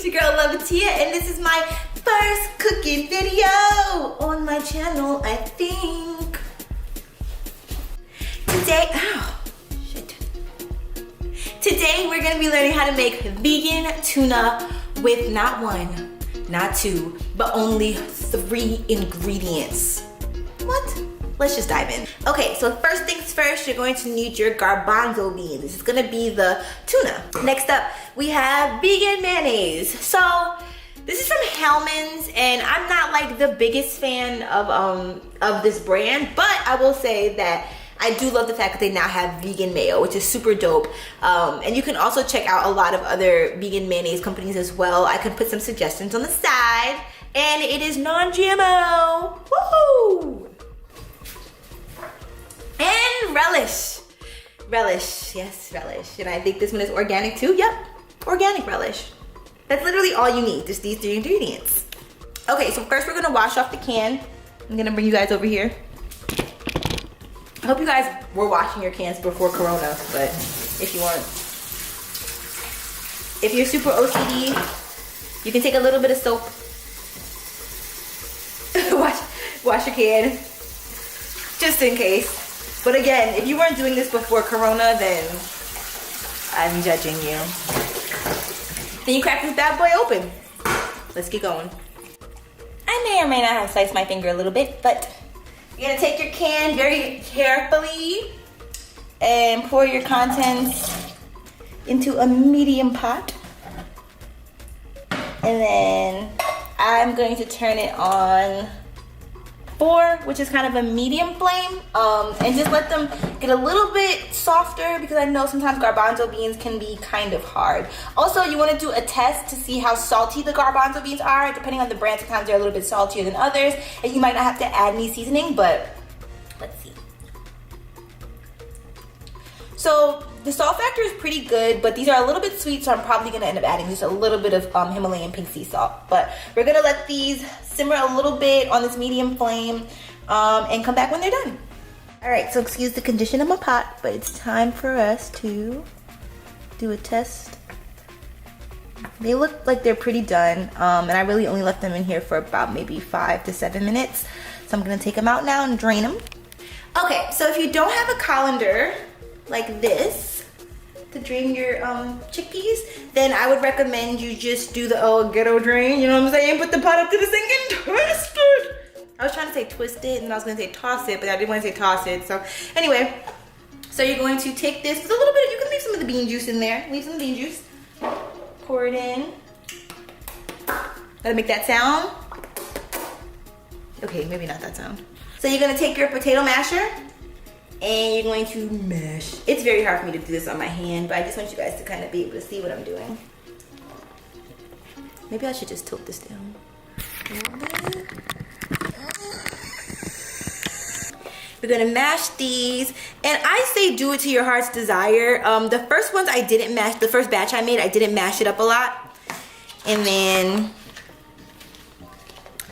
your girl Levitia, and this is my first cooking video on my channel, I think. Today we're gonna be learning how to make vegan tuna with not one, not two, but only 3 ingredients. What? Let's just dive in. Okay, so first things first, you're going to need your garbanzo beans. This is gonna be the tuna. Next up, we have vegan mayonnaise. So this is from Hellmann's, and I'm not like the biggest fan of this brand, but I will say that I do love the fact that they now have vegan mayo, which is super dope. And you can also check out a lot of other vegan mayonnaise companies as well. I can put some suggestions on the side, and it is non-GMO. Woohoo! And relish. Relish, yes, relish. And I think this one is organic too. Yep, organic relish. That's literally all you need, just these 3 ingredients. Okay, so first we're gonna wash off the can. I'm gonna bring you guys over here. I hope you guys were washing your cans before Corona, but if you weren't, if you're super OCD, you can take a little bit of soap, wash your can, just in case. But again, if you weren't doing this before Corona, then I'm judging you. Then you crack this bad boy open. Let's get going. I may or may not have sliced my finger a little bit, but you're gonna take your can very carefully and pour your contents into a medium pot. And then I'm going to turn it on 4, which is kind of a medium flame, and just let them get a little bit softer, because I know sometimes garbanzo beans can be kind of hard. Also, you want to do a test to see how salty the garbanzo beans are. Depending on the brand, sometimes they're a little bit saltier than others, and you might not have to add any seasoning, but let's see. So the salt factor is pretty good, but these are a little bit sweet, so I'm probably gonna end up adding just a little bit of Himalayan pink sea salt. But we're gonna let these simmer a little bit on this medium flame and come back when they're done. All right, so excuse the condition of my pot, but it's time for us to do a test. They look like they're pretty done, and I really only left them in here for about maybe 5 to 7 minutes. So I'm gonna take them out now and drain them. Okay, so if you don't have a colander like this to drain your chickpeas, then I would recommend you just do the old ghetto drain, you know what I'm saying? Put the pot up to the sink and twist it. I was trying to say twist it, and I was gonna say toss it, but I didn't want to say toss it. So anyway, so you're going to take this with a little bit, you can leave some of the bean juice in there. Leave some bean juice. Pour it in. Gotta make that sound. Okay, maybe not that sound. So you're gonna take your potato masher, and you're going to mash. It's very hard for me to do this on my hand, but I just want you guys to kind of be able to see what I'm doing. Maybe I should just tilt this down a little bit. We're gonna mash these, and I say do it to your heart's desire. The first ones I didn't mash, the first batch I made, I didn't mash it up a lot. And then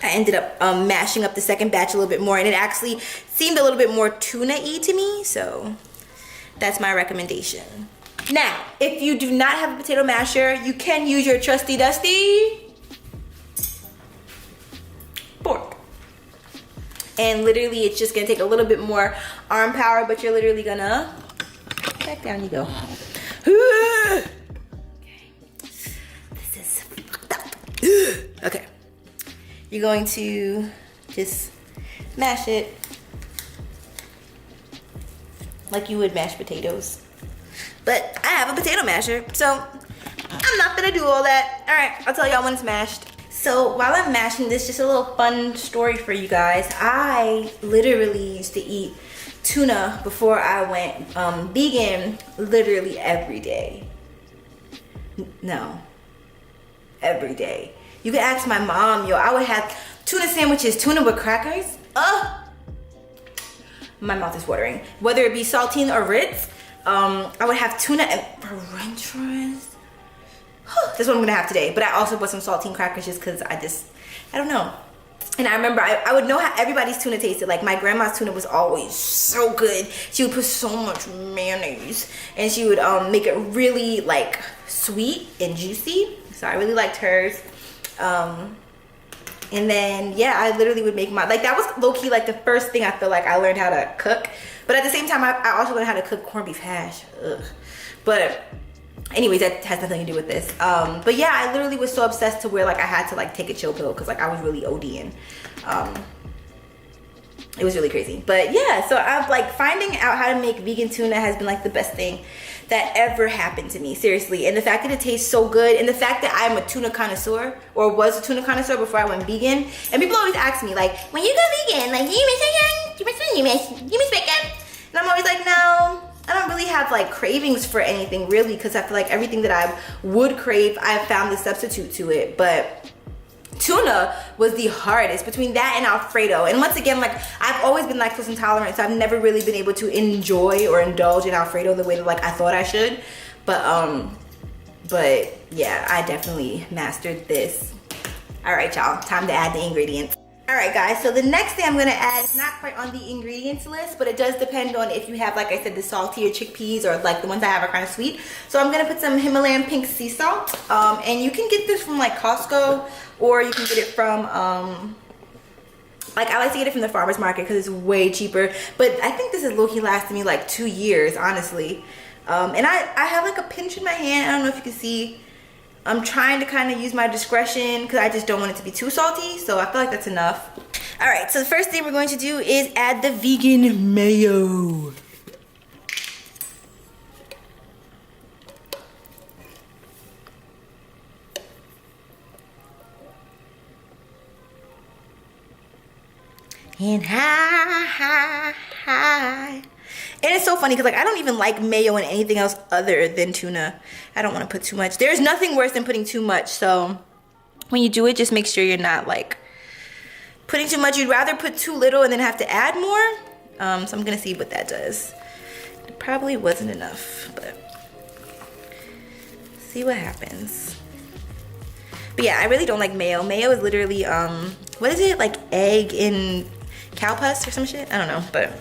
I ended up mashing up the second batch a little bit more, and it actually seemed a little bit more tuna-y to me, so that's my recommendation. Now, if you do not have a potato masher, you can use your trusty dusty fork. And literally, it's just gonna take a little bit more arm power, but you're literally gonna, back down you go. Okay, this is fucked up. Okay. You're going to just mash it like you would mashed potatoes. But I have a potato masher, so I'm not gonna do all that. All right, I'll tell y'all when it's mashed. So while I'm mashing this, just a little fun story for you guys. I literally used to eat tuna before I went vegan literally every day. No, every day. You can ask my mom, yo, I would have tuna sandwiches, tuna with crackers. My mouth is watering. Whether it be saltine or Ritz, I would have tuna and french fries. That's what I'm gonna have today. But I also put some saltine crackers just cause I don't know. And I remember I would know how everybody's tuna tasted. Like my grandma's tuna was always so good. She would put so much mayonnaise, and she would make it really like sweet and juicy. So I really liked hers. And then yeah, I literally would make my, like that was low-key like the first thing I feel like I learned how to cook. But at the same time, I also learned how to cook corned beef hash. Ugh. But anyways, that has nothing to do with this. But yeah, I literally was so obsessed to where like I had to like take a chill pill because like I was really ODing. It was really crazy. But yeah, so I'm like finding out how to make vegan tuna has been like the best thing that ever happened to me, seriously. And the fact that it tastes so good, and the fact that I'm a tuna connoisseur, or was a tuna connoisseur before I went vegan. And people always ask me like, when you go vegan, like, you miss chicken? You miss bacon? And I'm always like, no, I don't really have like cravings for anything really, because I feel like everything that I would crave, I've found the substitute to it. But tuna was the hardest between that and Alfredo. And once again, like I've always been lactose intolerant, so I've never really been able to enjoy or indulge in Alfredo the way that like I thought I should. But yeah, I definitely mastered this. All right, y'all, time to add the ingredients. All right, guys, so the next thing I'm gonna add is not quite on the ingredients list, but it does depend on if you have, like I said, the saltier chickpeas, or like the ones I have are kind of sweet. So I'm gonna put some Himalayan pink sea salt, and you can get this from like Costco, or you can get it from, like I like to get it from the farmer's market because it's way cheaper. But I think this is low-key lasting me like 2 years, honestly. And I have like a pinch in my hand. I don't know if you can see. I'm trying to kind of use my discretion because I just don't want it to be too salty. So I feel like that's enough. All right, so the first thing we're going to do is add the vegan mayo. And hi. And it's so funny because like I don't even like mayo in anything else other than tuna. I don't want to put too much. There's nothing worse than putting too much. So when you do it, just make sure you're not like putting too much. You'd rather put too little and then have to add more. So I'm gonna see what that does. It probably wasn't enough, but see what happens. But yeah, I really don't like mayo. Mayo is literally what is it, like egg in cow pus or some shit? I don't know, but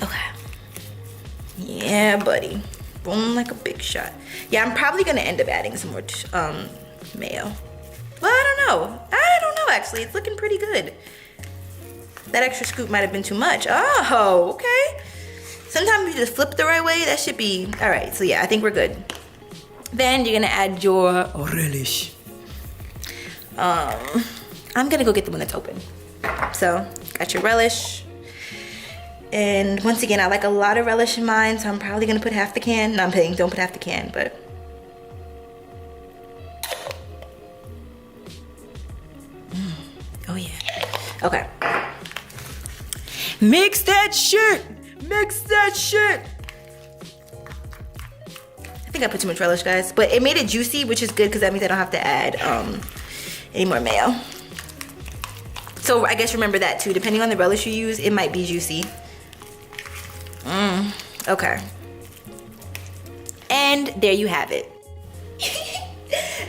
okay. Yeah, buddy. Boom, like a big shot. Yeah, I'm probably gonna end up adding some more mayo. Well, I don't know actually. It's looking pretty good. That extra scoop might have been too much. Oh, okay. Sometimes you just flip the right way, that should be, all right, so yeah, I think we're good. Then you're gonna add your relish. I'm gonna go get the one that's open. So, got your relish. And once again, I like a lot of relish in mine, so I'm probably gonna put half the can. No, I'm kidding, don't put half the can, but. Oh yeah, okay. Mix that shit, mix that shit. I think I put too much relish, guys, but it made it juicy, which is good because that means I don't have to add any more mayo. So I guess remember that too. Depending on the relish you use, it might be juicy. Okay. And there you have it.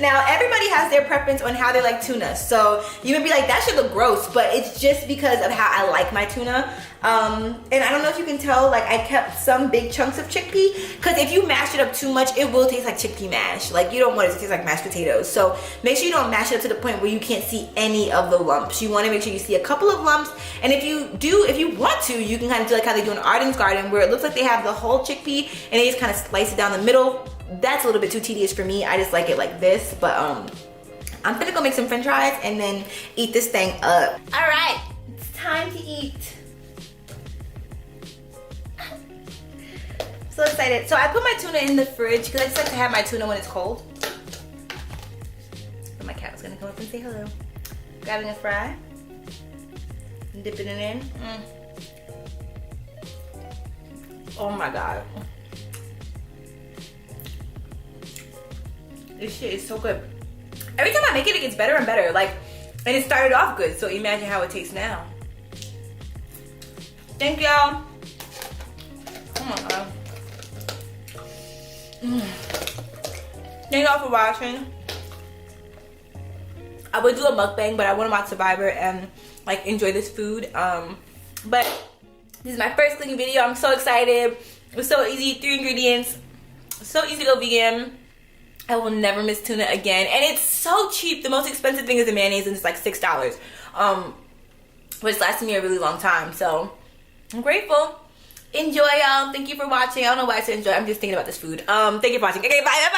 Now, everybody has their preference on how they like tuna. So you would be like, that should look gross, but it's just because of how I like my tuna. And I don't know if you can tell, like I kept some big chunks of chickpea, because if you mash it up too much, it will taste like chickpea mash. Like you don't want it to taste like mashed potatoes. So make sure you don't mash it up to the point where you can't see any of the lumps. You want to make sure you see a couple of lumps. And if you want to, you can kind of do like how they do in Arden's Garden, where it looks like they have the whole chickpea and they just kind of slice it down the middle. That's a little bit too tedious for me. I just like it like this, but I'm gonna go make some french fries and then eat this thing up. All right, it's time to eat. So excited. So I put my tuna in the fridge because I just like to have my tuna when it's cold. But my cat was gonna come up and say hello. Grabbing a fry, dipping it in. Oh my God. This shit is so good. Every time I make it, it gets better and better. Like, and it started off good, so imagine how it tastes now. Thank y'all. Oh my God. Thank y'all for watching. I would do a mukbang, but I want to watch Survivor and like enjoy this food. But this is my first cooking video. I'm so excited. It was so easy, 3 ingredients, so easy to go vegan. I will never miss tuna again, and it's so cheap. The most expensive thing is the mayonnaise, and it's like $6, which lasted me a really long time. So I'm grateful. Enjoy, y'all. Thank you for watching. I don't know why I said enjoy. I'm just thinking about this food. Thank you for watching. Okay, bye.